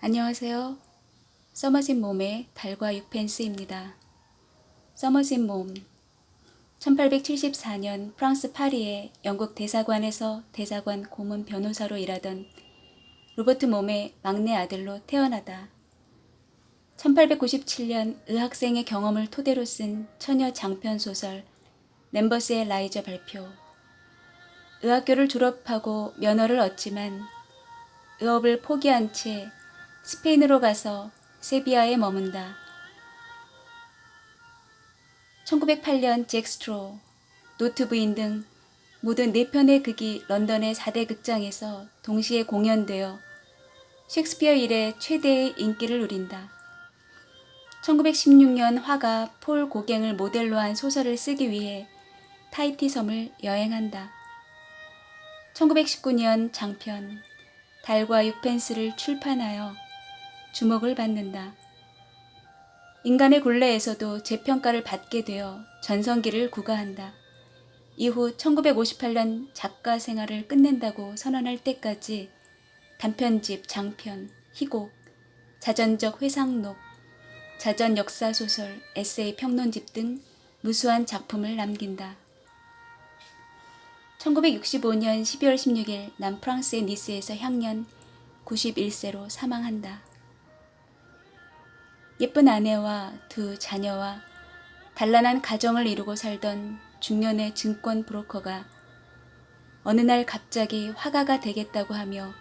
안녕하세요. 서머신 몸의 달과 육펜스입니다. 서머신 몸 1874년 프랑스 파리의 영국 대사관에서 대사관 고문 변호사로 일하던 로버트 몸의 막내 아들로 태어나다 1897년 의학생의 경험을 토대로 쓴 처녀 장편 소설 램버스의 라이저 발표. 의학교를 졸업하고 면허를 얻지만 의업을 포기한 채 스페인으로 가서 세비야에 머문다. 1908년 잭 스트로, 노트 부인 등 모든 4편의 극이 런던의 4대 극장에서 동시에 공연되어 셰익스피어 이래 최대의 인기를 누린다. 1916년 화가 폴 고갱을 모델로 한 소설을 쓰기 위해 타히티 섬을 여행한다. 1919년 장편 달과 육펜스를 출판하여 주목을 받는다. 인간의 굴레에서도 재평가를 받게 되어 전성기를 구가한다. 이후 1958년 작가 생활을 끝낸다고 선언할 때까지 단편집, 장편, 희곡, 자전적 회상록, 자전 역사소설, 에세이 평론집 등 무수한 작품을 남긴다. 1965년 12월 16일 남프랑스의 니스에서 향년 91세로 사망한다. 예쁜 아내와 2 자녀와 단란한 가정을 이루고 살던 중년의 증권 브로커가 어느 날 갑자기 화가가 되겠다고 하며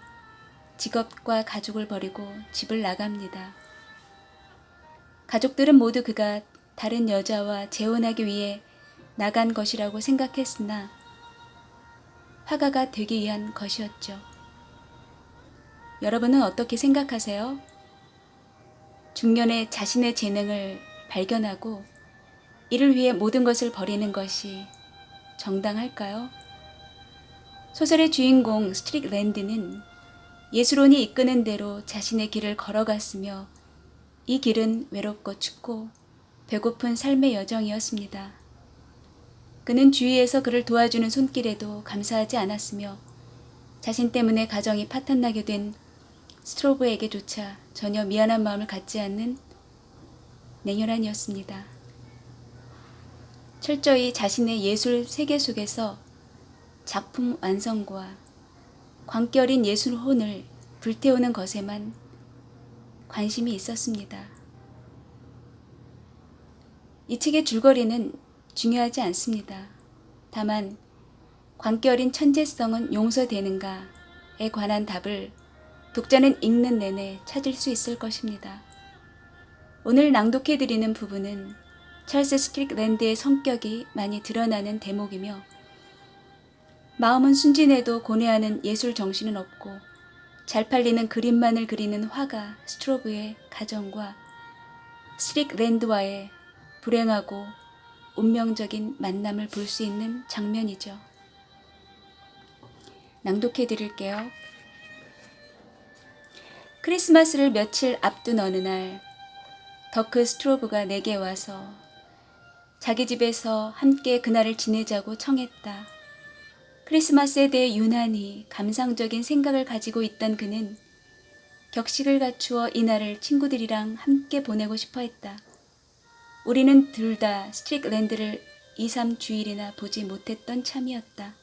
직업과 가족을 버리고 집을 나갑니다. 가족들은 모두 그가 다른 여자와 재혼하기 위해 나간 것이라고 생각했으나 화가가 되기 위한 것이었죠. 여러분은 어떻게 생각하세요? 중년에 자신의 재능을 발견하고 이를 위해 모든 것을 버리는 것이 정당할까요? 소설의 주인공 스트릭랜드는 예술혼이 이끄는 대로 자신의 길을 걸어갔으며 이 길은 외롭고 춥고 배고픈 삶의 여정이었습니다. 그는 주위에서 그를 도와주는 손길에도 감사하지 않았으며 자신 때문에 가정이 파탄나게 된 스트로브에게조차 전혀 미안한 마음을 갖지 않는 냉혈한이었습니다. 철저히 자신의 예술 세계 속에서 작품 완성과 광기 어린 예술혼을 불태우는 것에만 관심이 있었습니다. 이 책의 줄거리는 중요하지 않습니다. 다만 광기 어린 천재성은 용서되는가에 관한 답을 독자는 읽는 내내 찾을 수 있을 것입니다. 오늘 낭독해드리는 부분은 찰스 스트릭랜드의 성격이 많이 드러나는 대목이며 마음은 순진해도 고뇌하는 예술 정신은 없고 잘 팔리는 그림만을 그리는 화가 스트로브의 가정과 스트릭랜드와의 불행하고 운명적인 만남을 볼 수 있는 장면이죠. 낭독해드릴게요. 크리스마스를 며칠 앞둔 어느 날 더크 스트로브가 내게 와서 자기 집에서 함께 그날을 지내자고 청했다. 크리스마스에 대해 유난히 감상적인 생각을 가지고 있던 그는 격식을 갖추어 이날을 친구들이랑 함께 보내고 싶어 했다. 우리는 둘 다 스트릭랜드를 2, 3주일이나 보지 못했던 참이었다.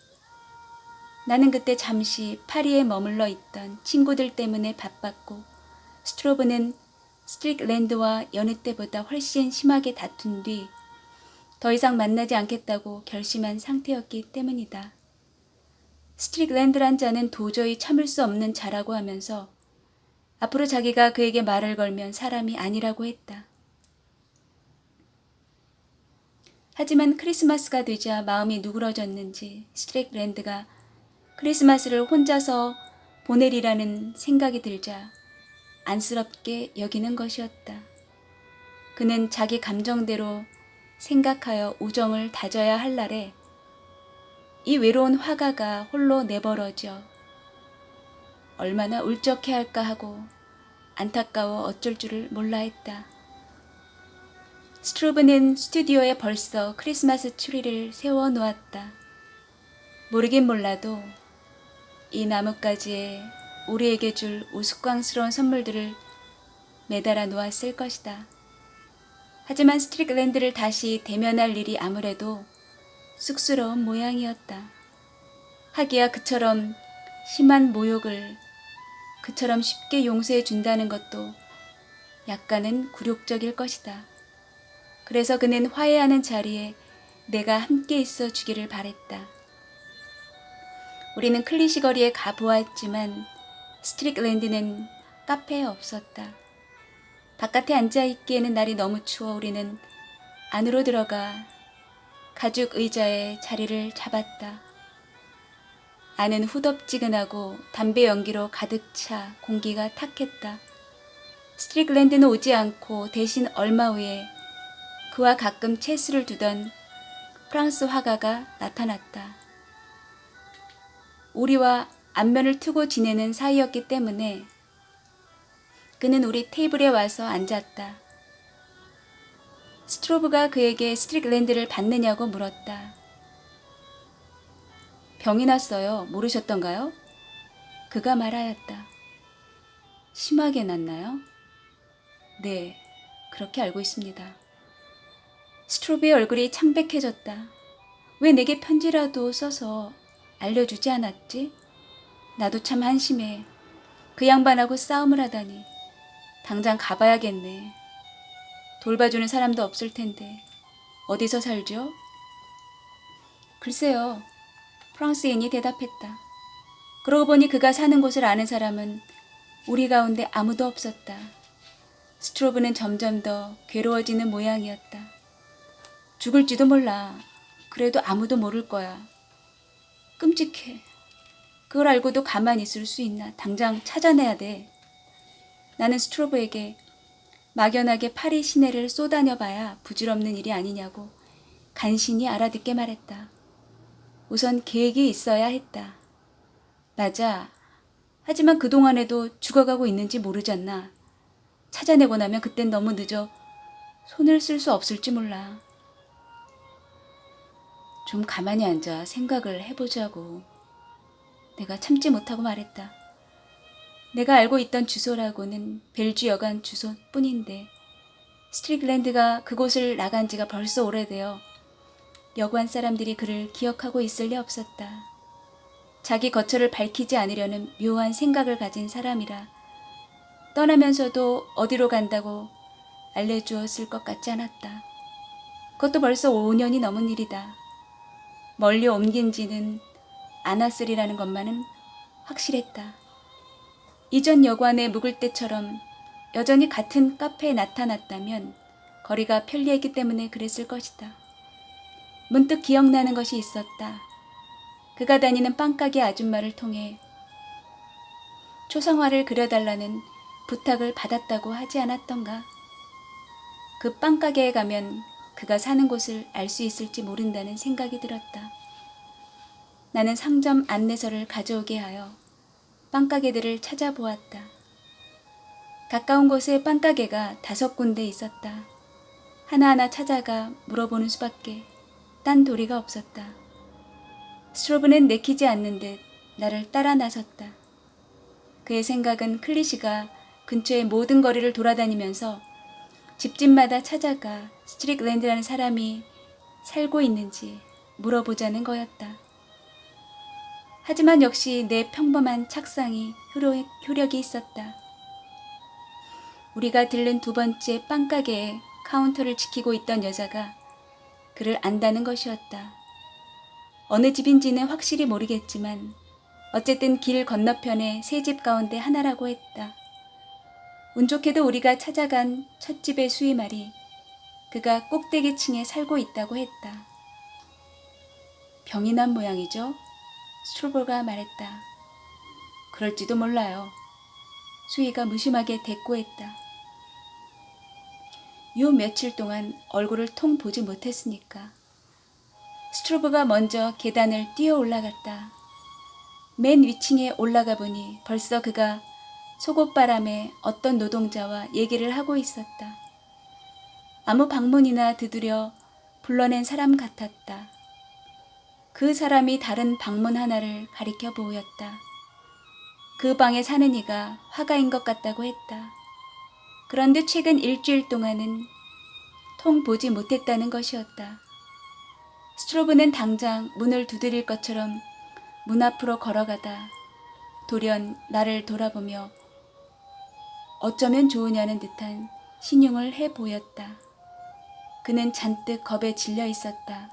나는 그때 잠시 파리에 머물러 있던 친구들 때문에 바빴고 스트로브는 스트릭랜드와 여느 때보다 훨씬 심하게 다툰 뒤 더 이상 만나지 않겠다고 결심한 상태였기 때문이다. 스트릭랜드란 자는 도저히 참을 수 없는 자라고 하면서 앞으로 자기가 그에게 말을 걸면 사람이 아니라고 했다. 하지만 크리스마스가 되자 마음이 누그러졌는지 스트릭랜드가 크리스마스를 혼자서 보내리라는 생각이 들자 안쓰럽게 여기는 것이었다. 그는 자기 감정대로 생각하여 우정을 다져야 할 날에 이 외로운 화가가 홀로 내버려져 얼마나 울적해할까 하고 안타까워 어쩔 줄을 몰라 했다. 스트로브는 스튜디오에 벌써 크리스마스 트리를 세워놓았다. 모르긴 몰라도 이 나뭇가지에 우리에게 줄 우스꽝스러운 선물들을 매달아 놓았을 것이다. 하지만 스트릭랜드를 다시 대면할 일이 아무래도 쑥스러운 모양이었다. 하기야 그처럼 심한 모욕을 그처럼 쉽게 용서해 준다는 것도 약간은 굴욕적일 것이다. 그래서 그는 화해하는 자리에 내가 함께 있어 주기를 바랬다. 우리는 클리시 거리에 가보았지만 스트릭랜드는 카페에 없었다. 바깥에 앉아있기에는 날이 너무 추워 우리는 안으로 들어가 가죽 의자에 자리를 잡았다. 안은 후덥지근하고 담배 연기로 가득 차 공기가 탁했다. 스트릭랜드는 오지 않고 대신 얼마 후에 그와 가끔 체스를 두던 프랑스 화가가 나타났다. 우리와 안면을 트고 지내는 사이였기 때문에 그는 우리 테이블에 와서 앉았다. 스트로브가 그에게 스트릭랜드를 받느냐고 물었다. 병이 났어요. 모르셨던가요? 그가 말하였다. 심하게 났나요? 네, 그렇게 알고 있습니다. 스트로브의 얼굴이 창백해졌다. 왜 내게 편지라도 써서 알려주지 않았지? 나도 참 한심해. 그 양반하고 싸움을 하다니. 당장 가봐야겠네. 돌봐주는 사람도 없을 텐데. 어디서 살죠? 글쎄요. 프랑스인이 대답했다. 그러고 보니 그가 사는 곳을 아는 사람은 우리 가운데 아무도 없었다. 스트로브는 점점 더 괴로워지는 모양이었다. 죽을지도 몰라. 그래도 아무도 모를 거야. 끔찍해. 그걸 알고도 가만히 있을 수 있나. 당장 찾아내야 돼. 나는 스트로브에게 막연하게 파리 시내를 쏘다녀봐야 부질없는 일이 아니냐고 간신히 알아듣게 말했다. 우선 계획이 있어야 했다. 맞아. 하지만 그동안에도 죽어가고 있는지 모르잖나. 찾아내고 나면 그땐 너무 늦어 손을 쓸 수 없을지 몰라. 좀 가만히 앉아 생각을 해보자고. 내가 참지 못하고 말했다. 내가 알고 있던 주소라고는 벨주 여관 주소뿐인데 스트릭랜드가 그곳을 나간 지가 벌써 오래되어 여관 사람들이 그를 기억하고 있을 리 없었다. 자기 거처를 밝히지 않으려는 묘한 생각을 가진 사람이라 떠나면서도 어디로 간다고 알려주었을 것 같지 않았다. 그것도 벌써 5년이 넘은 일이다. 멀리 옮긴 지는 않았으리라는 것만은 확실했다. 이전 여관에 묵을 때처럼 여전히 같은 카페에 나타났다면 거리가 편리했기 때문에 그랬을 것이다. 문득 기억나는 것이 있었다. 그가 다니는 빵가게 아줌마를 통해 초상화를 그려달라는 부탁을 받았다고 하지 않았던가. 그 빵가게에 가면 그가 사는 곳을 알 수 있을지 모른다는 생각이 들었다. 나는 상점 안내서를 가져오게 하여 빵가게들을 찾아보았다. 가까운 곳에 빵가게가 5군데 있었다. 하나하나 찾아가 물어보는 수밖에 딴 도리가 없었다. 스트로브는 내키지 않는 듯 나를 따라 나섰다. 그의 생각은 클리시가 근처의 모든 거리를 돌아다니면서 집집마다 찾아가 스트릭랜드라는 사람이 살고 있는지 물어보자는 거였다. 하지만 역시 내 평범한 착상이 효력이 있었다. 우리가 들른 2번째 빵가게에 카운터를 지키고 있던 여자가 그를 안다는 것이었다. 어느 집인지는 확실히 모르겠지만 어쨌든 길 건너편의 3집 가운데 하나라고 했다. 운 좋게도 우리가 찾아간 첫 집의 수의말이 그가 꼭대기층에 살고 있다고 했다. 병이 난 모양이죠? 스트로브가 말했다. 그럴지도 몰라요. 수의가 무심하게 대꾸했다. 요 며칠 동안 얼굴을 통 보지 못했으니까. 스트로브가 먼저 계단을 뛰어 올라갔다. 맨 위층에 올라가 보니 벌써 그가 속옷바람에 어떤 노동자와 얘기를 하고 있었다. 아무 방문이나 두드려 불러낸 사람 같았다. 그 사람이 다른 방문 하나를 가리켜 보였다. 그 방에 사는 이가 화가인 것 같다고 했다. 그런데 최근 일주일 동안은 통 보지 못했다는 것이었다. 스트로브는 당장 문을 두드릴 것처럼 문 앞으로 걸어가다 돌연 나를 돌아보며 어쩌면 좋으냐는 듯한 신용을 해 보였다. 그는 잔뜩 겁에 질려 있었다.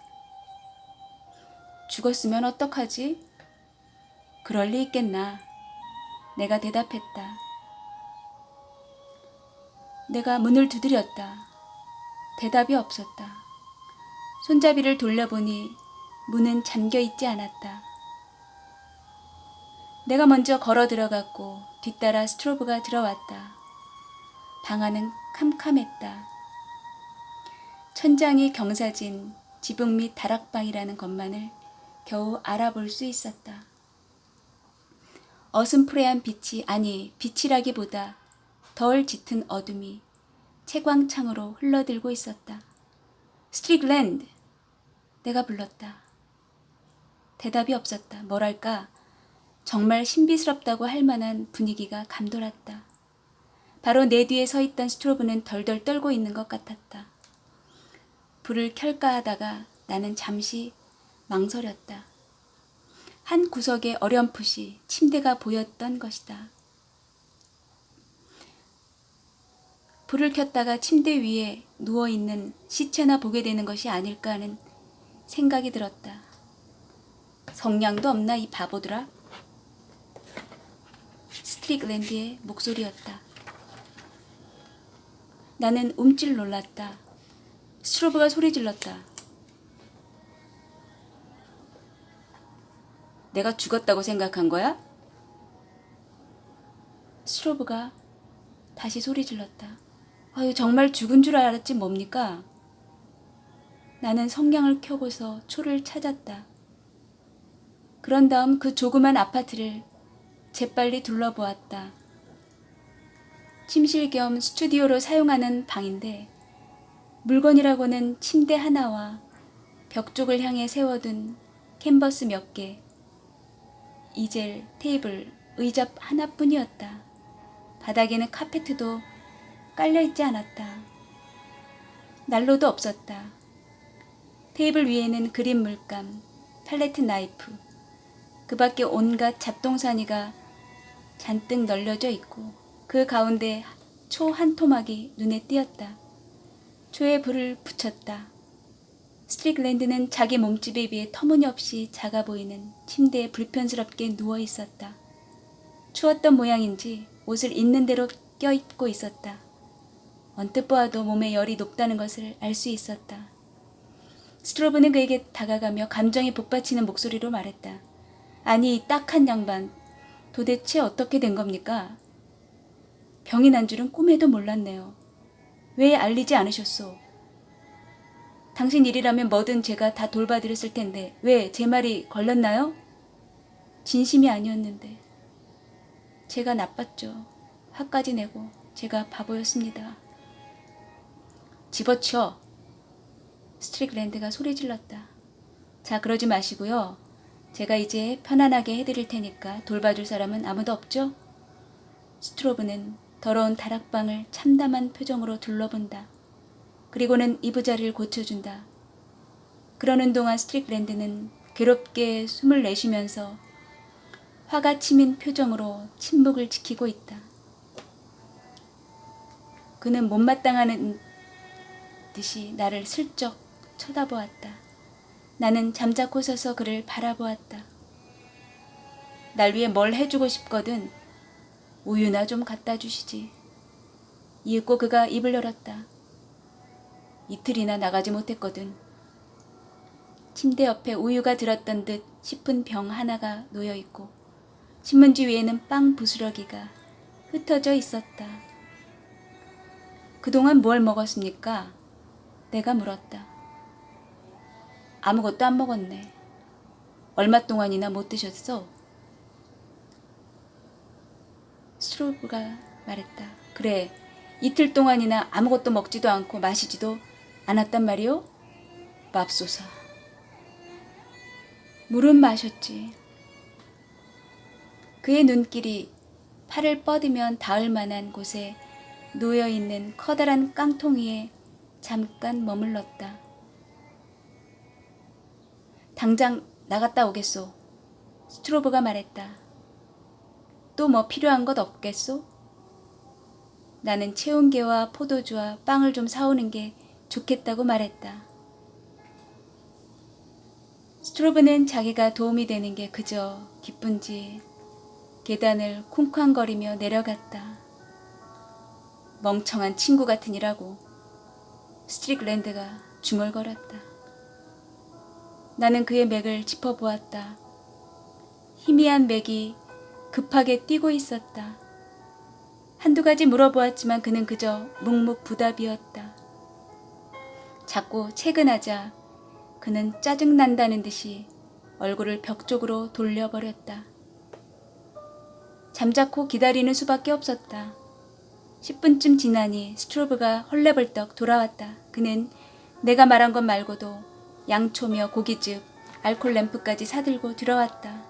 죽었으면 어떡하지? 그럴 리 있겠나? 내가 대답했다. 내가 문을 두드렸다. 대답이 없었다. 손잡이를 돌려보니 문은 잠겨 있지 않았다. 내가 먼저 걸어 들어갔고 뒤따라 스트로브가 들어왔다. 방 안은 캄캄했다. 천장이 경사진 지붕 및 다락방이라는 것만을 겨우 알아볼 수 있었다. 어슴푸레한 빛이, 아니 빛이라기보다 덜 짙은 어둠이 채광창으로 흘러들고 있었다. 스트릭랜드! 내가 불렀다. 대답이 없었다. 뭐랄까 정말 신비스럽다고 할 만한 분위기가 감돌았다. 바로 내 뒤에 서 있던 스트로브는 덜덜 떨고 있는 것 같았다. 불을 켤까 하다가 나는 잠시 망설였다. 한 구석에 어렴풋이 침대가 보였던 것이다. 불을 켰다가 침대 위에 누워있는 시체나 보게 되는 것이 아닐까 하는 생각이 들었다. 성량도 없나 이 바보들아? 스트릭랜드의 목소리였다. 나는 움찔 놀랐다. 스트로브가 소리 질렀다. 내가 죽었다고 생각한 거야? 스트로브가 다시 소리 질렀다. 아유, 정말 죽은 줄 알았지 뭡니까? 나는 성냥을 켜고서 초를 찾았다. 그런 다음 그 조그만 아파트를 재빨리 둘러보았다. 침실 겸 스튜디오로 사용하는 방인데 물건이라고는 침대 하나와 벽 쪽을 향해 세워둔 캔버스 몇 개, 이젤, 테이블, 의자 하나뿐이었다. 바닥에는 카페트도 깔려있지 않았다. 난로도 없었다. 테이블 위에는 그린 물감, 팔레트 나이프, 그 밖에 온갖 잡동사니가 잔뜩 널려져 있고 그 가운데 초 한 토막이 눈에 띄었다. 초에 불을 붙였다. 스트릭랜드는 자기 몸집에 비해 터무니없이 작아 보이는 침대에 불편스럽게 누워 있었다. 추웠던 모양인지 옷을 있는 대로 껴입고 있었다. 언뜻 보아도 몸에 열이 높다는 것을 알 수 있었다. 스트로브는 그에게 다가가며 감정이 복받치는 목소리로 말했다. 아니, 이 딱한 양반, 도대체 어떻게 된 겁니까? 병이 난 줄은 꿈에도 몰랐네요. 왜 알리지 않으셨소? 당신 일이라면 뭐든 제가 다 돌봐드렸을 텐데 왜 제 말이 걸렸나요? 진심이 아니었는데. 제가 나빴죠. 화까지 내고 제가 바보였습니다. 집어치워. 스트릭랜드가 소리 질렀다. 자, 그러지 마시고요. 제가 이제 편안하게 해드릴 테니까 돌봐줄 사람은 아무도 없죠? 스트로브는 더러운 다락방을 참담한 표정으로 둘러본다. 그리고는 이부자리를 고쳐준다. 그러는 동안 스트릭랜드는 괴롭게 숨을 내쉬면서 화가 치민 표정으로 침묵을 지키고 있다. 그는 못마땅하는 듯이 나를 슬쩍 쳐다보았다. 나는 잠자코 서서 그를 바라보았다. 날 위해 뭘 해주고 싶거든 우유나 좀 갖다 주시지. 이윽고 그가 입을 열었다. 이틀이나 나가지 못했거든. 침대 옆에 우유가 들었던 듯 싶은 병 하나가 놓여있고 신문지 위에는 빵 부스러기가 흩어져 있었다. 그동안 뭘 먹었습니까? 내가 물었다. 아무것도 안 먹었네. 얼마 동안이나 못 드셨어? 스트로브가 말했다. 그래, 이틀 동안이나 아무것도 먹지도 않고 마시지도 않았단 말이오? 맙소사. 물은 마셨지. 그의 눈길이 팔을 뻗으면 닿을 만한 곳에 놓여있는 커다란 깡통 위에 잠깐 머물렀다. 당장 나갔다 오겠소. 스트로브가 말했다. 또 뭐 필요한 것 없겠소? 나는 체온계와 포도주와 빵을 좀 사오는 게 좋겠다고 말했다. 스트로브는 자기가 도움이 되는 게 그저 기쁜지 계단을 쿵쾅거리며 내려갔다. 멍청한 친구 같으니라고 스트릭랜드가 중얼거렸다. 나는 그의 맥을 짚어보았다. 희미한 맥이 급하게 뛰고 있었다. 한두 가지 물어보았지만 그는 그저 묵묵부답이었다. 자꾸 채근하자 그는 짜증난다는 듯이 얼굴을 벽 쪽으로 돌려버렸다. 잠자코 기다리는 수밖에 없었다. 10분쯤 지나니 스트로브가 헐레벌떡 돌아왔다. 그는 내가 말한 것 말고도 양초며 고깃즙, 알콜 램프까지 사들고 들어왔다.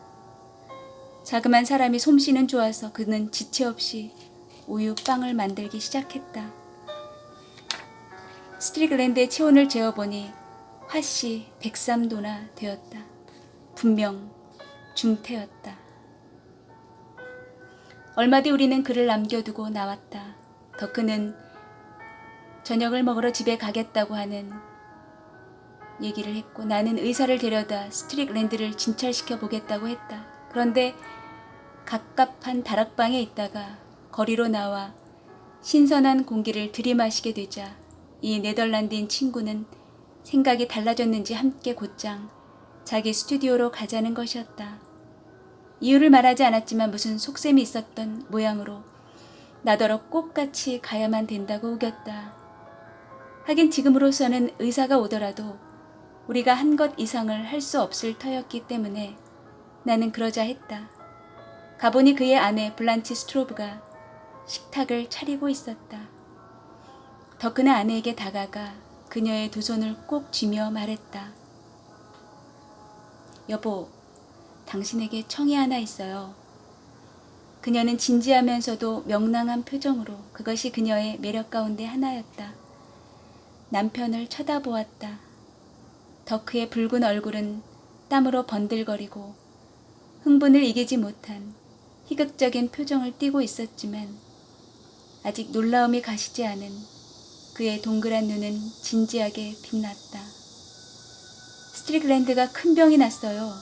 자그만 사람이 솜씨는 좋아서 그는 지체 없이 우유 빵을 만들기 시작했다. 스트릭랜드의 체온을 재어보니 화씨 103도나 되었다. 분명 중태였다. 얼마 뒤 우리는 그를 남겨두고 나왔다. 더크는 저녁을 먹으러 집에 가겠다고 하는 얘기를 했고 나는 의사를 데려다 스트릭랜드를 진찰시켜 보겠다고 했다. 그런데 갑갑한 다락방에 있다가 거리로 나와 신선한 공기를 들이마시게 되자 이 네덜란드인 친구는 생각이 달라졌는지 함께 곧장 자기 스튜디오로 가자는 것이었다. 이유를 말하지 않았지만 무슨 속셈이 있었던 모양으로 나더러 꼭 같이 가야만 된다고 우겼다. 하긴 지금으로서는 의사가 오더라도 우리가 한 것 이상을 할 수 없을 터였기 때문에 나는 그러자 했다. 가보니 그의 아내 블란치 스트로브가 식탁을 차리고 있었다. 더크는 아내에게 다가가 그녀의 두 손을 꼭 쥐며 말했다. 여보, 당신에게 청이 하나 있어요. 그녀는 진지하면서도 명랑한 표정으로 그것이 그녀의 매력 가운데 하나였다. 남편을 쳐다보았다. 더크의 붉은 얼굴은 땀으로 번들거리고 흥분을 이기지 못한 희극적인 표정을 띠고 있었지만 아직 놀라움이 가시지 않은 그의 동그란 눈은 진지하게 빛났다. 스트릭랜드가 큰 병이 났어요.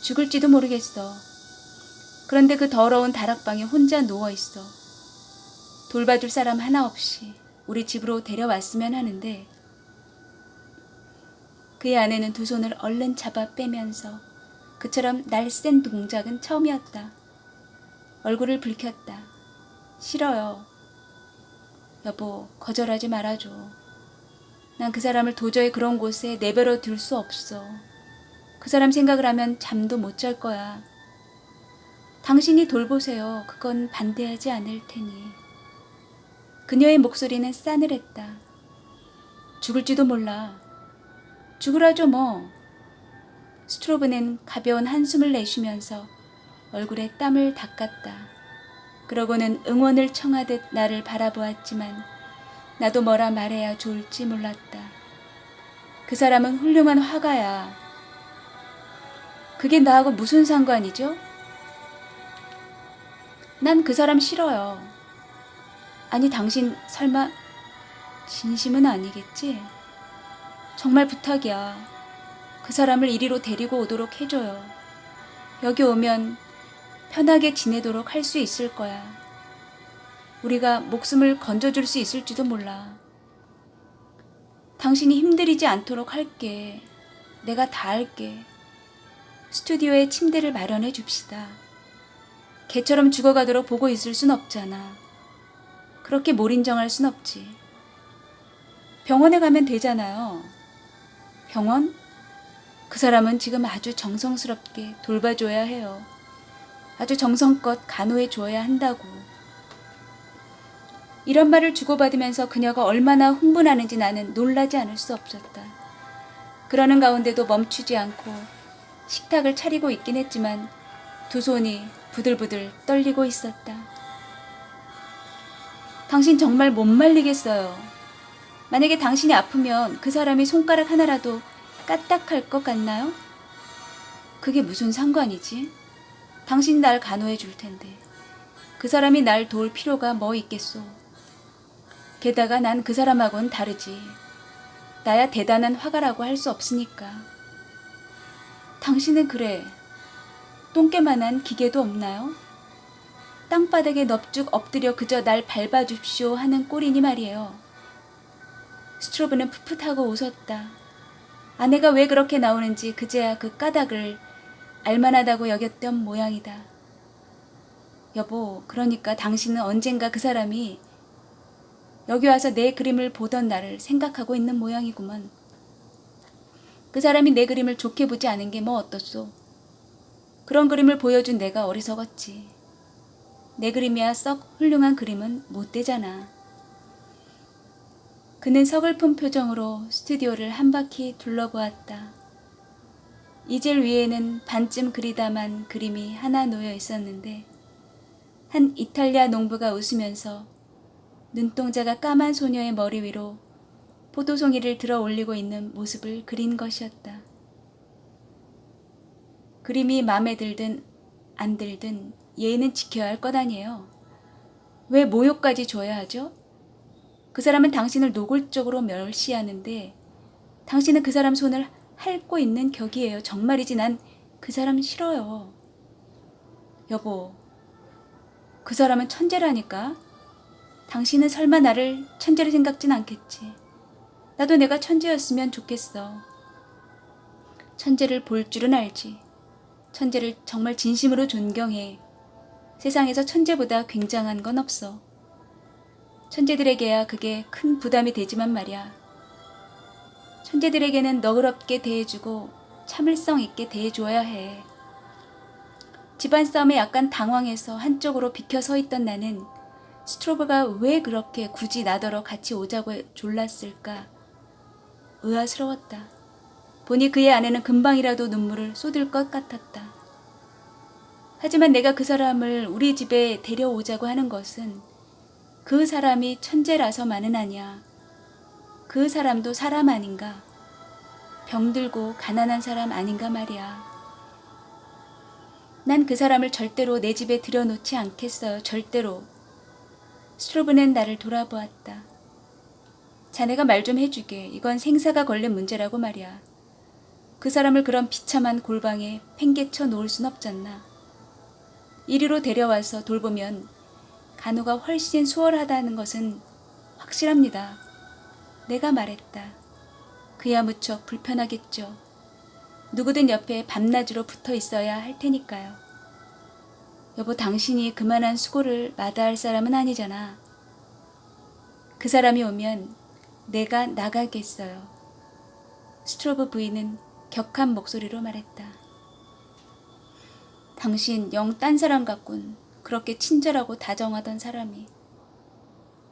죽을지도 모르겠어. 그런데 그 더러운 다락방에 혼자 누워있어. 돌봐줄 사람 하나 없이 우리 집으로 데려왔으면 하는데 그의 아내는 두 손을 얼른 잡아 빼면서 그처럼 날쌘 동작은 처음이었다. 얼굴을 붉혔다. 싫어요. 여보, 거절하지 말아줘. 난 그 사람을 도저히 그런 곳에 내버려 둘 수 없어. 그 사람 생각을 하면 잠도 못 잘 거야. 당신이 돌보세요. 그건 반대하지 않을 테니. 그녀의 목소리는 싸늘했다. 죽을지도 몰라. 죽으라죠 뭐. 스트로브는 가벼운 한숨을 내쉬면서 얼굴에 땀을 닦았다. 그러고는 응원을 청하듯 나를 바라보았지만 나도 뭐라 말해야 좋을지 몰랐다. 그 사람은 훌륭한 화가야. 그게 나하고 무슨 상관이죠? 난 그 사람 싫어요. 아니 당신 설마 진심은 아니겠지? 정말 부탁이야. 그 사람을 이리로 데리고 오도록 해줘요. 여기 오면 편하게 지내도록 할 수 있을 거야. 우리가 목숨을 건져줄 수 있을지도 몰라. 당신이 힘들이지 않도록 할게. 내가 다 할게. 스튜디오에 침대를 마련해 줍시다. 개처럼 죽어가도록 보고 있을 순 없잖아. 그렇게 몰인정할 순 없지. 병원에 가면 되잖아요. 병원? 그 사람은 지금 아주 정성스럽게 돌봐줘야 해요. 아주 정성껏 간호해 줘야 한다고. 이런 말을 주고받으면서 그녀가 얼마나 흥분하는지 나는 놀라지 않을 수 없었다. 그러는 가운데도 멈추지 않고 식탁을 차리고 있긴 했지만 두 손이 부들부들 떨리고 있었다. 당신 정말 못 말리겠어요. 만약에 당신이 아프면 그 사람이 손가락 하나라도 까딱할 것 같나요? 그게 무슨 상관이지? 당신이 날 간호해 줄 텐데 그 사람이 날 도울 필요가 뭐 있겠소. 게다가 난 그 사람하고는 다르지. 나야 대단한 화가라고 할 수 없으니까. 당신은 그래. 똥개만한 기계도 없나요? 땅바닥에 넙죽 엎드려 그저 날 밟아줍시오 하는 꼴이니 말이에요. 스트로브는 풋풋하고 웃었다. 아내가 왜 그렇게 나오는지 그제야 그 까닭을 알만하다고 여겼던 모양이다. 여보, 그러니까 당신은 언젠가 그 사람이 여기 와서 내 그림을 보던 나를 생각하고 있는 모양이구먼. 그 사람이 내 그림을 좋게 보지 않은 게 뭐 어떻소. 그런 그림을 보여준 내가 어리석었지. 내 그림이야 썩 훌륭한 그림은 못 되잖아. 그는 서글픈 표정으로 스튜디오를 한 바퀴 둘러보았다. 이젤 위에는 반쯤 그리다만 그림이 하나 놓여 있었는데 한 이탈리아 농부가 웃으면서 눈동자가 까만 소녀의 머리 위로 포도송이를 들어 올리고 있는 모습을 그린 것이었다. 그림이 마음에 들든 안 들든 예의는 지켜야 할 것 아니에요. 왜 모욕까지 줘야 하죠? 그 사람은 당신을 노골적으로 멸시하는데 당신은 그 사람 손을 핥고 있는 격이에요. 정말이지 난 그 사람 싫어요. 여보, 그 사람은 천재라니까. 당신은 설마 나를 천재로 생각진 않겠지. 나도 내가 천재였으면 좋겠어. 천재를 볼 줄은 알지. 천재를 정말 진심으로 존경해. 세상에서 천재보다 굉장한 건 없어. 천재들에게야 그게 큰 부담이 되지만 말이야. 천재들에게는 너그럽게 대해주고 참을성 있게 대해줘야 해. 집안 싸움에 약간 당황해서 한쪽으로 비켜 서 있던 나는 스트로브가 왜 그렇게 굳이 나더러 같이 오자고 졸랐을까 의아스러웠다. 보니 그의 아내는 금방이라도 눈물을 쏟을 것 같았다. 하지만 내가 그 사람을 우리 집에 데려오자고 하는 것은 그 사람이 천재라서만은 아니야. 그 사람도 사람 아닌가? 병들고 가난한 사람 아닌가 말이야. 난 그 사람을 절대로 내 집에 들여놓지 않겠어요. 절대로. 스트로브는 나를 돌아보았다. 자네가 말 좀 해주게. 이건 생사가 걸린 문제라고 말이야. 그 사람을 그런 비참한 골방에 팽개쳐 놓을 순 없잖나. 이리로 데려와서 돌보면 간호가 훨씬 수월하다는 것은 확실합니다. 내가 말했다. 그야 무척 불편하겠죠. 누구든 옆에 밤낮으로 붙어 있어야 할 테니까요. 여보, 당신이 그만한 수고를 마다할 사람은 아니잖아. 그 사람이 오면 내가 나가겠어요. 스트로브 부인은 격한 목소리로 말했다. 당신 영 딴 사람 같군. 그렇게 친절하고 다정하던 사람이.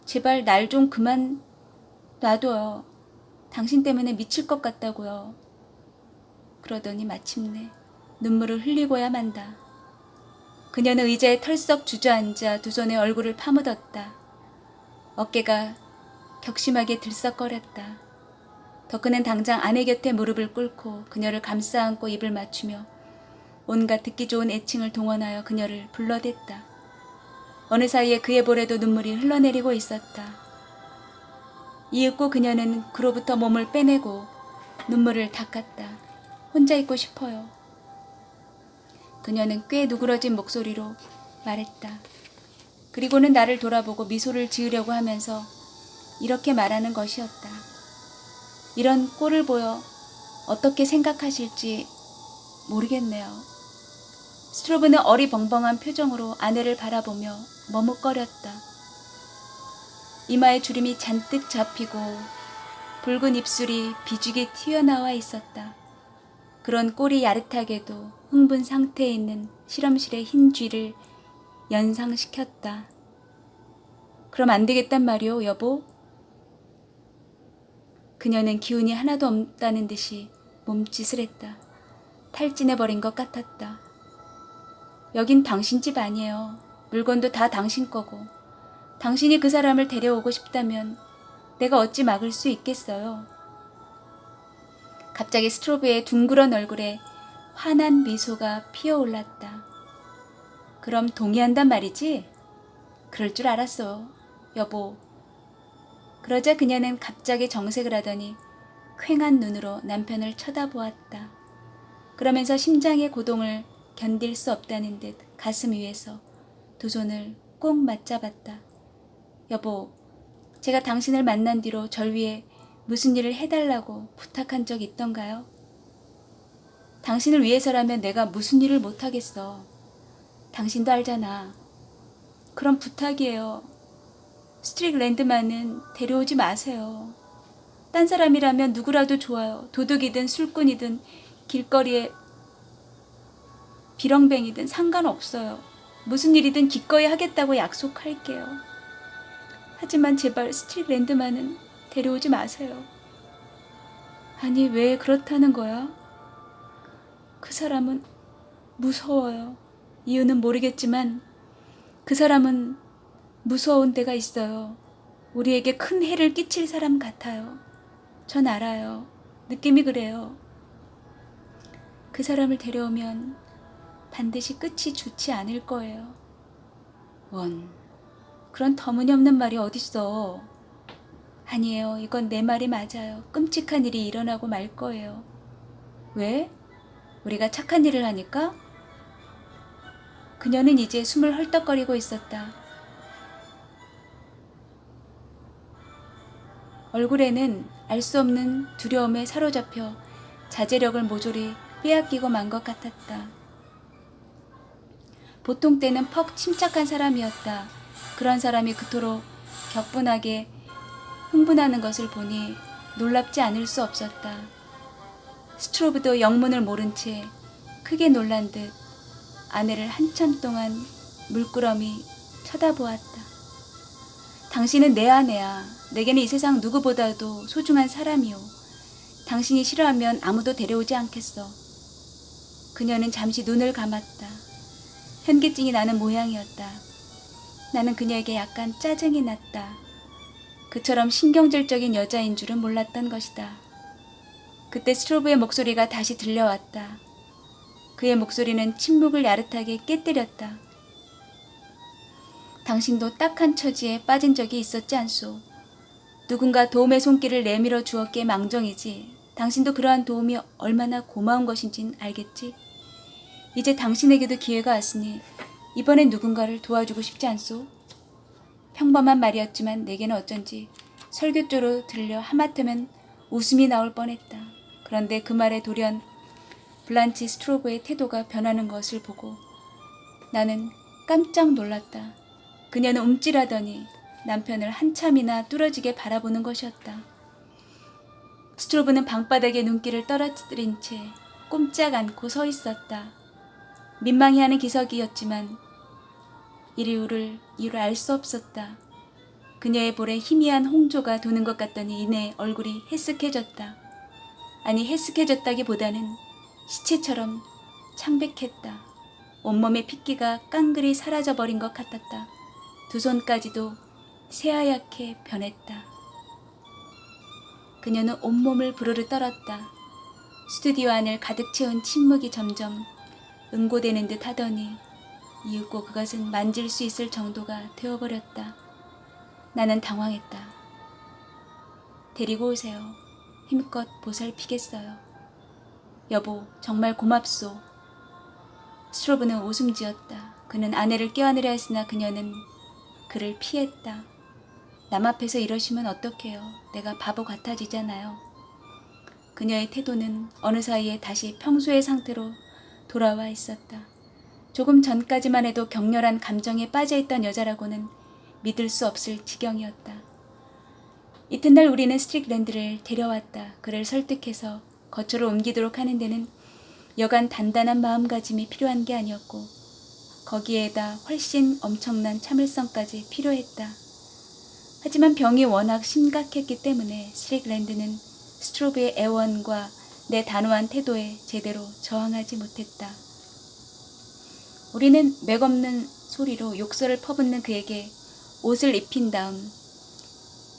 제발 날 좀 그만 놔둬요. 당신 때문에 미칠 것 같다고요. 그러더니 마침내 눈물을 흘리고야 만다. 그녀는 의자에 털썩 주저앉아 두 손에 얼굴을 파묻었다. 어깨가 격심하게 들썩거렸다. 덕크는 당장 아내 곁에 무릎을 꿇고 그녀를 감싸 안고 입을 맞추며 온갖 듣기 좋은 애칭을 동원하여 그녀를 불러댔다. 어느 사이에 그의 볼에도 눈물이 흘러내리고 있었다. 이윽고 그녀는 그로부터 몸을 빼내고 눈물을 닦았다. 혼자 있고 싶어요. 그녀는 꽤 누그러진 목소리로 말했다. 그리고는 나를 돌아보고 미소를 지으려고 하면서 이렇게 말하는 것이었다. 이런 꼴을 보여 어떻게 생각하실지 모르겠네요. 스트로브는 어리벙벙한 표정으로 아내를 바라보며 머뭇거렸다. 이마에 주름이 잔뜩 잡히고 붉은 입술이 비죽이 튀어나와 있었다. 그런 꼴이 야릇하게도 흥분 상태에 있는 실험실의 흰 쥐를 연상시켰다. 그럼 안 되겠단 말이오, 여보? 그녀는 기운이 하나도 없다는 듯이 몸짓을 했다. 탈진해버린 것 같았다. 여긴 당신 집 아니에요. 물건도 다 당신 거고 당신이 그 사람을 데려오고 싶다면 내가 어찌 막을 수 있겠어요. 갑자기 스트로브의 둥그런 얼굴에 환한 미소가 피어올랐다. 그럼 동의한단 말이지? 그럴 줄 알았어, 여보. 그러자 그녀는 갑자기 정색을 하더니 퀭한 눈으로 남편을 쳐다보았다. 그러면서 심장의 고동을 견딜 수 없다는 듯 가슴 위에서 두 손을 꼭 맞잡았다. 여보, 제가 당신을 만난 뒤로 절 위해 무슨 일을 해달라고 부탁한 적 있던가요? 당신을 위해서라면 내가 무슨 일을 못하겠어. 당신도 알잖아. 그럼 부탁이에요. 스트릭 랜드만은 데려오지 마세요. 딴 사람이라면 누구라도 좋아요. 도둑이든 술꾼이든 길거리에 비렁뱅이든 상관없어요. 무슨 일이든 기꺼이 하겠다고 약속할게요. 하지만 제발 스트릭 랜드만은 데려오지 마세요. 아니, 왜 그렇다는 거야? 그 사람은 무서워요. 이유는 모르겠지만 그 사람은 무서운 데가 있어요. 우리에게 큰 해를 끼칠 사람 같아요. 전 알아요. 느낌이 그래요. 그 사람을 데려오면 반드시 끝이 좋지 않을 거예요. 원, 그런 터무니없는 말이 어딨어. 아니에요. 이건 내 말이 맞아요. 끔찍한 일이 일어나고 말 거예요. 왜? 우리가 착한 일을 하니까? 그녀는 이제 숨을 헐떡거리고 있었다. 얼굴에는 알 수 없는 두려움에 사로잡혀 자제력을 모조리 빼앗기고 만 것 같았다. 보통 때는 퍽 침착한 사람이었다. 그런 사람이 그토록 격분하게 흥분하는 것을 보니 놀랍지 않을 수 없었다. 스트로브도 영문을 모른 채 크게 놀란 듯 아내를 한참 동안 물끄러미 쳐다보았다. 당신은 내 아내야. 내게는 이 세상 누구보다도 소중한 사람이오. 당신이 싫어하면 아무도 데려오지 않겠어. 그녀는 잠시 눈을 감았다. 현기증이 나는 모양이었다. 나는 그녀에게 약간 짜증이 났다. 그처럼 신경질적인 여자인 줄은 몰랐던 것이다. 그때 스트로브의 목소리가 다시 들려왔다. 그의 목소리는 침묵을 야릇하게 깨뜨렸다. 당신도 딱한 처지에 빠진 적이 있었지 않소. 누군가 도움의 손길을 내밀어 주었기에 망정이지. 당신도 그러한 도움이 얼마나 고마운 것인진 알겠지? 이제 당신에게도 기회가 왔으니 이번엔 누군가를 도와주고 싶지 않소? 평범한 말이었지만 내게는 어쩐지 설교조로 들려 하마터면 웃음이 나올 뻔했다. 그런데 그 말에 돌연 블란치 스트로브의 태도가 변하는 것을 보고 나는 깜짝 놀랐다. 그녀는 움찔하더니 남편을 한참이나 뚫어지게 바라보는 것이었다. 스트로브는 방바닥에 눈길을 떨어뜨린 채 꼼짝 않고 서 있었다. 민망해하는 기색이었지만 이유를 알 수 없었다. 그녀의 볼에 희미한 홍조가 도는 것 같더니 이내 얼굴이 해쓱해졌다. 아니, 해쓱해졌다기보다는 시체처럼 창백했다. 온몸의 핏기가 깡그리 사라져버린 것 같았다. 두 손까지도 새하얗게 변했다. 그녀는 온몸을 부르르 떨었다. 스튜디오 안을 가득 채운 침묵이 점점 응고되는 듯 하더니 이윽고 그것은 만질 수 있을 정도가 되어버렸다. 나는 당황했다. 데리고 오세요. 힘껏 보살피겠어요. 여보, 정말 고맙소. 스트로브는 웃음 지었다. 그는 아내를 껴안으려 했으나 그녀는 그를 피했다. 남 앞에서 이러시면 어떡해요. 내가 바보 같아지잖아요. 그녀의 태도는 어느 사이에 다시 평소의 상태로 돌아와 있었다. 조금 전까지만 해도 격렬한 감정에 빠져있던 여자라고는 믿을 수 없을 지경이었다. 이튿날 우리는 스트릭랜드를 데려왔다. 그를 설득해서 거처로 옮기도록 하는 데는 여간 단단한 마음가짐이 필요한 게 아니었고 거기에다 훨씬 엄청난 참을성까지 필요했다. 하지만 병이 워낙 심각했기 때문에 스트릭랜드는 스트로브의 애원과 내 단호한 태도에 제대로 저항하지 못했다. 우리는 맥없는 소리로 욕설을 퍼붓는 그에게 옷을 입힌 다음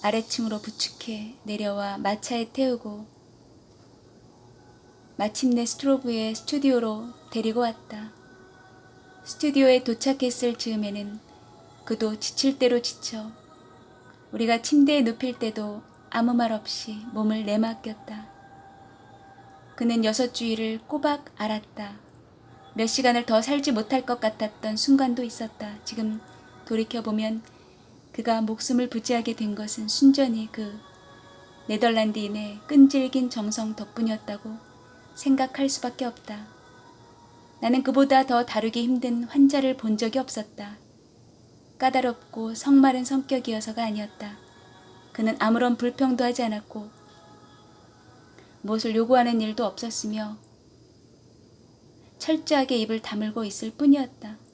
아래층으로 부축해 내려와 마차에 태우고 마침내 스트로브의 스튜디오로 데리고 왔다. 스튜디오에 도착했을 즈음에는 그도 지칠 대로 지쳐 우리가 침대에 눕힐 때도 아무 말 없이 몸을 내맡겼다. 그는 6주일을 꼬박 앓았다. 몇 시간을 더 살지 못할 것 같았던 순간도 있었다. 지금 돌이켜보면 그가 목숨을 부지하게 된 것은 순전히 그 네덜란드인의 끈질긴 정성 덕분이었다고 생각할 수밖에 없다. 나는 그보다 더 다루기 힘든 환자를 본 적이 없었다. 까다롭고 성마른 성격이어서가 아니었다. 그는 아무런 불평도 하지 않았고 무엇을 요구하는 일도 없었으며 철저하게 입을 다물고 있을 뿐이었다.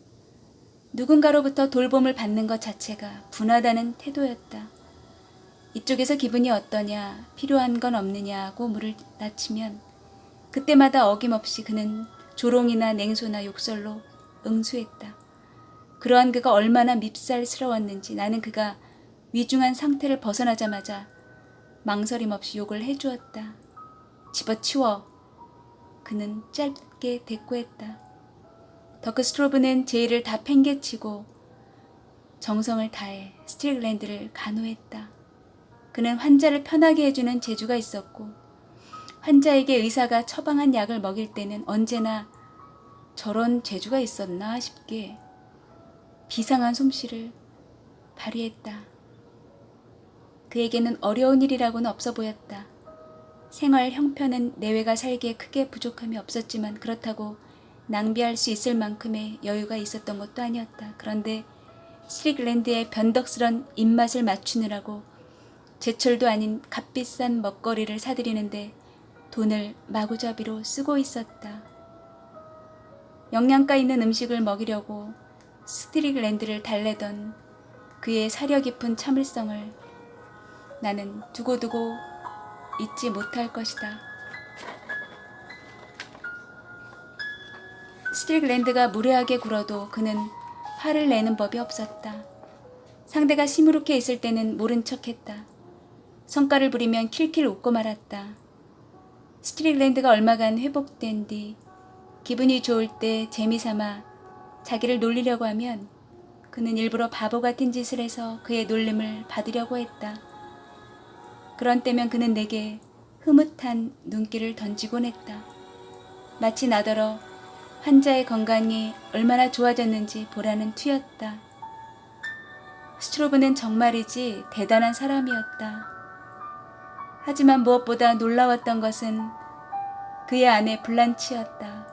누군가로부터 돌봄을 받는 것 자체가 분하다는 태도였다. 이쪽에서 기분이 어떠냐, 필요한 건 없느냐고 물을 낮추면 그때마다 어김없이 그는 조롱이나 냉소나 욕설로 응수했다. 그러한 그가 얼마나 밉살스러웠는지 나는 그가 위중한 상태를 벗어나자마자 망설임 없이 욕을 해주었다. 집어치워. 그는 짧게 대꾸했다. 더크 스트로브는 제 일을 다 팽개치고 정성을 다해 스트릭랜드를 간호했다. 그는 환자를 편하게 해주는 재주가 있었고 환자에게 의사가 처방한 약을 먹일 때는 언제나 저런 재주가 있었나 싶게 비상한 솜씨를 발휘했다. 그에게는 어려운 일이라고는 없어 보였다. 생활 형편은 내외가 살기에 크게 부족함이 없었지만 그렇다고 낭비할 수 있을 만큼의 여유가 있었던 것도 아니었다. 그런데 스트릭랜드의 변덕스런 입맛을 맞추느라고 제철도 아닌 값비싼 먹거리를 사들이는데 돈을 마구잡이로 쓰고 있었다. 영양가 있는 음식을 먹이려고 스트릭랜드를 달래던 그의 사려 깊은 참을성을 나는 두고두고 잊지 못할 것이다. 스트릭랜드가 무례하게 굴어도 그는 화를 내는 법이 없었다. 상대가 시무룩해 있을 때는 모른 척했다. 성과를 부리면 킬킬 웃고 말았다. 스트릭랜드가 얼마간 회복된 뒤 기분이 좋을 때 재미삼아 자기를 놀리려고 하면 그는 일부러 바보 같은 짓을 해서 그의 놀림을 받으려고 했다. 그런 때면 그는 내게 흐뭇한 눈길을 던지곤 했다. 마치 나더러 환자의 건강이 얼마나 좋아졌는지 보라는 투였다. 스트로브는 정말이지 대단한 사람이었다. 하지만 무엇보다 놀라웠던 것은 그의 아내 블란치였다.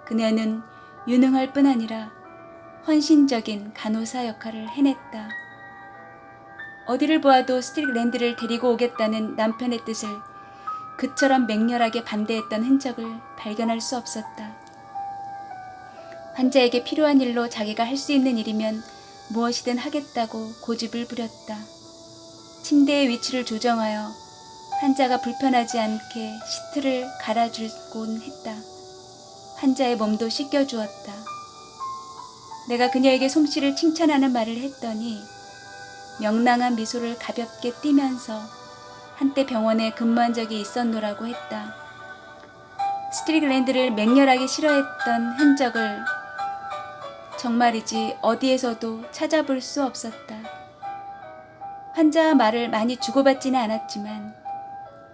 그녀는 유능할 뿐 아니라 헌신적인 간호사 역할을 해냈다. 어디를 보아도 스트릭랜드를 데리고 오겠다는 남편의 뜻을 그처럼 맹렬하게 반대했던 흔적을 발견할 수 없었다. 환자에게 필요한 일로 자기가 할 수 있는 일이면 무엇이든 하겠다고 고집을 부렸다. 침대의 위치를 조정하여 환자가 불편하지 않게 시트를 갈아주곤 했다. 환자의 몸도 씻겨주었다. 내가 그녀에게 솜씨를 칭찬하는 말을 했더니 명랑한 미소를 가볍게 띠면서 한때 병원에 근무한 적이 있었노라고 했다. 스트릭랜드를 맹렬하게 싫어했던 흔적을 정말이지 어디에서도 찾아볼 수 없었다. 환자와 말을 많이 주고받지는 않았지만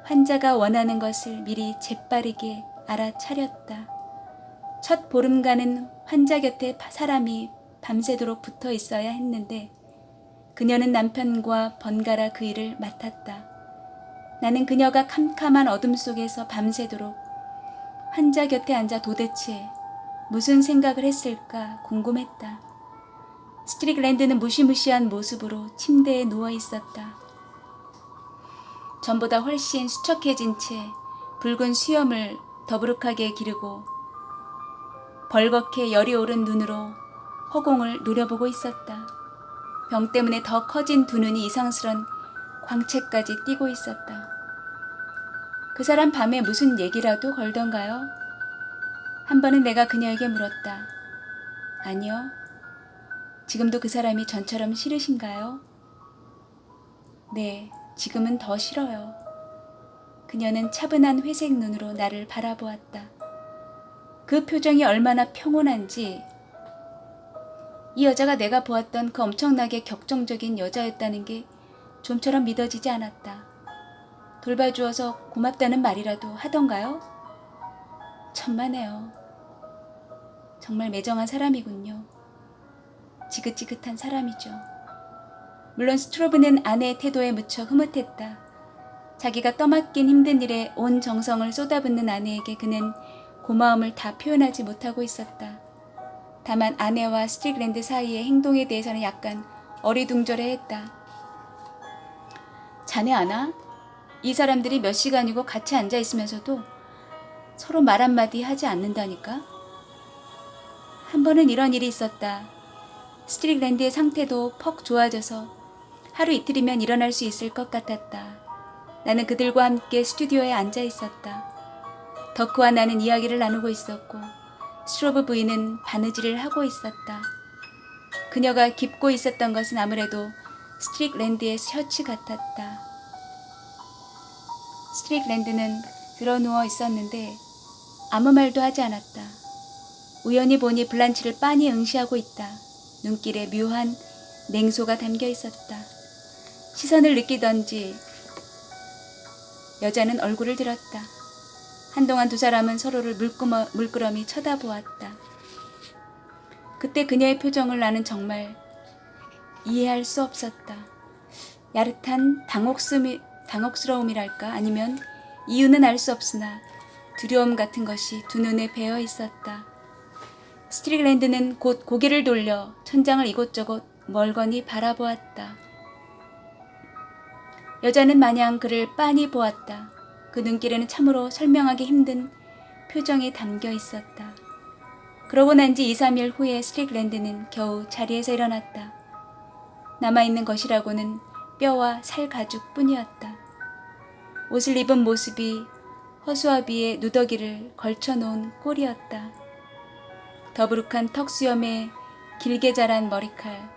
환자가 원하는 것을 미리 재빠르게 알아차렸다. 첫 보름간은 환자 곁에 사람이 밤새도록 붙어 있어야 했는데 그녀는 남편과 번갈아 그 일을 맡았다. 나는 그녀가 캄캄한 어둠 속에서 밤새도록 환자 곁에 앉아 도대체 무슨 생각을 했을까 궁금했다. 스트릭랜드는 무시무시한 모습으로 침대에 누워 있었다. 전보다 훨씬 수척해진 채 붉은 수염을 더부룩하게 기르고 벌겋게 열이 오른 눈으로 허공을 노려보고 있었다. 병 때문에 더 커진 두 눈이 이상스런 광채까지 띠고 있었다. 그 사람 밤에 무슨 얘기라도 걸던가요? 한 번은 내가 그녀에게 물었다. 아니요. 지금도 그 사람이 전처럼 싫으신가요? 네, 지금은 더 싫어요. 그녀는 차분한 회색 눈으로 나를 바라보았다. 그 표정이 얼마나 평온한지, 이 여자가 내가 보았던 그 엄청나게 격정적인 여자였다는 게 좀처럼 믿어지지 않았다. 돌봐주어서 고맙다는 말이라도 하던가요? 천만에요. 정말 매정한 사람이군요. 지긋지긋한 사람이죠. 물론 스트로브는 아내의 태도에 무척 흐뭇했다. 자기가 떠맡긴 힘든 일에 온 정성을 쏟아붓는 아내에게 그는 고마움을 다 표현하지 못하고 있었다. 다만 아내와 스트릭랜드 사이의 행동에 대해서는 약간 어리둥절해했다. 자네 아나? 이 사람들이 몇 시간이고 같이 앉아있으면서도 서로 말 한마디 하지 않는다니까? 한 번은 이런 일이 있었다. 스트릭랜드의 상태도 퍽 좋아져서 하루 이틀이면 일어날 수 있을 것 같았다. 나는 그들과 함께 스튜디오에 앉아 있었다. 덕후와 나는 이야기를 나누고 있었고 스트로브 부인은 바느질을 하고 있었다. 그녀가 입고 있었던 것은 아무래도 스트릭랜드의 셔츠 같았다. 스트릭랜드는 드러누워 있었는데 아무 말도 하지 않았다. 우연히 보니 블란치를 빤히 응시하고 있다. 눈길에 묘한 냉소가 담겨 있었다. 시선을 느끼던지 여자는 얼굴을 들었다. 한동안 두 사람은 서로를 물끄러미 쳐다보았다. 그때 그녀의 표정을 나는 정말 이해할 수 없었다. 야릇한 당혹스러움이랄까 아니면 이유는 알 수 없으나 두려움 같은 것이 두 눈에 배어 있었다. 스트릭랜드는 곧 고개를 돌려 천장을 이곳저곳 멀거니 바라보았다. 여자는 마냥 그를 빤히 보았다. 그 눈길에는 참으로 설명하기 힘든 표정이 담겨 있었다. 그러고 난 지 2, 3일 후에 스트릭랜드는 겨우 자리에서 일어났다. 남아있는 것이라고는 뼈와 살 가죽뿐이었다. 옷을 입은 모습이 허수아비의 누더기를 걸쳐놓은 꼴이었다. 더부룩한 턱수염에 길게 자란 머리칼,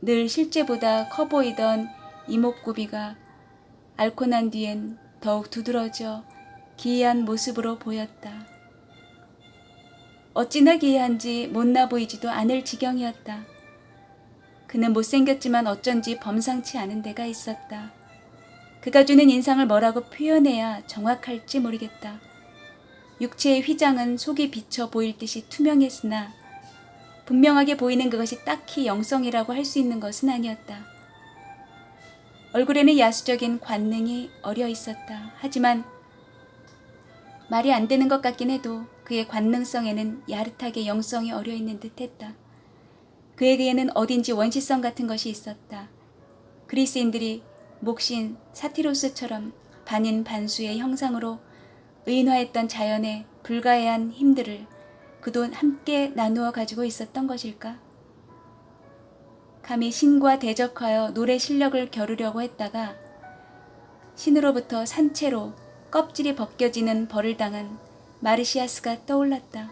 늘 실제보다 커 보이던 이목구비가 앓고 난 뒤엔 더욱 두드러져 기이한 모습으로 보였다. 어찌나 기이한지 못나 보이지도 않을 지경이었다. 그는 못생겼지만 어쩐지 범상치 않은 데가 있었다. 그가 주는 인상을 뭐라고 표현해야 정확할지 모르겠다. 육체의 휘장은 속이 비쳐 보일 듯이 투명했으나 분명하게 보이는 그것이 딱히 영성이라고 할 수 있는 것은 아니었다. 얼굴에는 야수적인 관능이 어려 있었다. 하지만 말이 안 되는 것 같긴 해도 그의 관능성에는 야릇하게 영성이 어려 있는 듯했다. 그에게는 어딘지 원시성 같은 것이 있었다. 그리스인들이 목신 사티로스처럼 반인반수의 형상으로 의인화했던 자연의 불가해한 힘들을 그도 함께 나누어 가지고 있었던 것일까? 감히 신과 대적하여 노래 실력을 겨루려고 했다가 신으로부터 산채로 껍질이 벗겨지는 벌을 당한 마르시아스가 떠올랐다.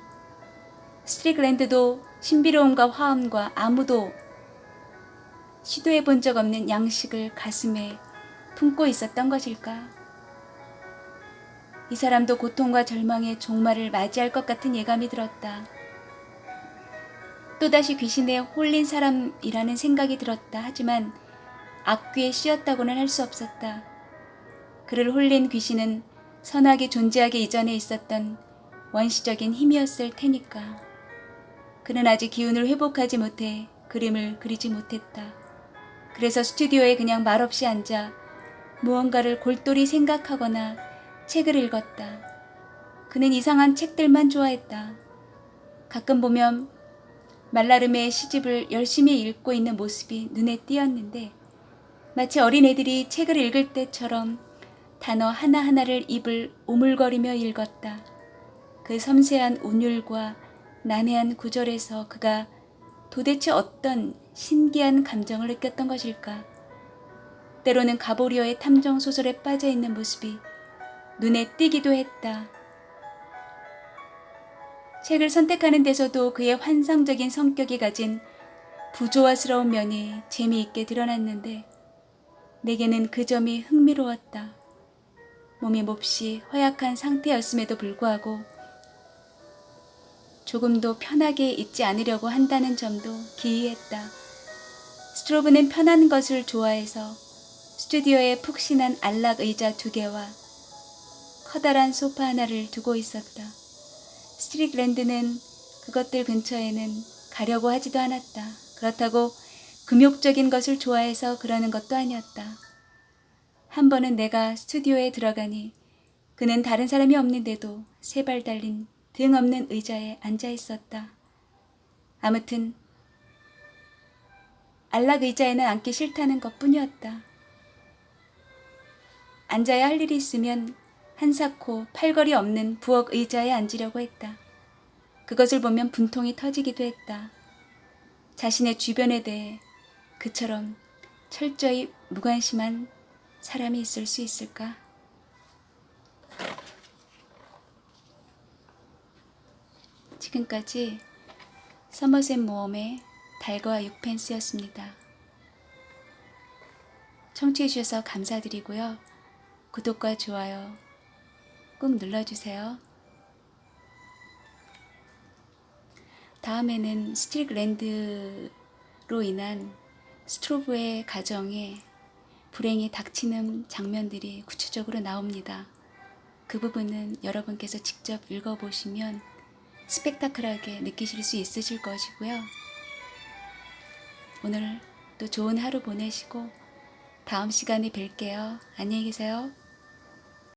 스트릭랜드도 신비로움과 화음과 아무도 시도해 본 적 없는 양식을 가슴에 품고 있었던 것일까? 이 사람도 고통과 절망의 종말을 맞이할 것 같은 예감이 들었다. 또다시 귀신에 홀린 사람이라는 생각이 들었다. 하지만 악귀에 씌었다고는 할 수 없었다. 그를 홀린 귀신은 선하게 존재하기 이전에 있었던 원시적인 힘이었을 테니까. 그는 아직 기운을 회복하지 못해 그림을 그리지 못했다. 그래서 스튜디오에 그냥 말없이 앉아 무언가를 골똘히 생각하거나 책을 읽었다. 그는 이상한 책들만 좋아했다. 가끔 보면 말라름의 시집을 열심히 읽고 있는 모습이 눈에 띄었는데 마치 어린애들이 책을 읽을 때처럼 단어 하나하나를 입을 오물거리며 읽었다. 그 섬세한 운율과 난해한 구절에서 그가 도대체 어떤 신기한 감정을 느꼈던 것일까? 때로는 가보리어의 탐정 소설에 빠져있는 모습이 눈에 띄기도 했다. 책을 선택하는 데서도 그의 환상적인 성격이 가진 부조화스러운 면이 재미있게 드러났는데 내게는 그 점이 흥미로웠다. 몸이 몹시 허약한 상태였음에도 불구하고 조금도 편하게 있지 않으려고 한다는 점도 기이했다. 스트로브는 편한 것을 좋아해서 스튜디오에 푹신한 안락 의자 2개와 커다란 소파 하나를 두고 있었다. 스트릭랜드는 그것들 근처에는 가려고 하지도 않았다. 그렇다고 금욕적인 것을 좋아해서 그러는 것도 아니었다. 한 번은 내가 스튜디오에 들어가니 그는 다른 사람이 없는데도 3발 달린 등 없는 의자에 앉아 있었다. 아무튼 안락 의자에는 앉기 싫다는 것뿐이었다. 앉아야 할 일이 있으면 한사코 팔걸이 없는 부엌 의자에 앉으려고 했다. 그것을 보면 분통이 터지기도 했다. 자신의 주변에 대해 그처럼 철저히 무관심한 사람이 있을 수 있을까? 지금까지 서머셋 모험의 달과 6펜스였습니다. 청취해주셔서 감사드리고요. 구독과 좋아요 꼭 눌러주세요. 다음에는 스트릭랜드로 인한 스트로브의 가정에 불행이 닥치는 장면들이 구체적으로 나옵니다. 그 부분은 여러분께서 직접 읽어보시면 스펙타클하게 느끼실 수 있으실 것이고요. 오늘 또 좋은 하루 보내시고 다음 시간에 뵐게요. 안녕히 계세요.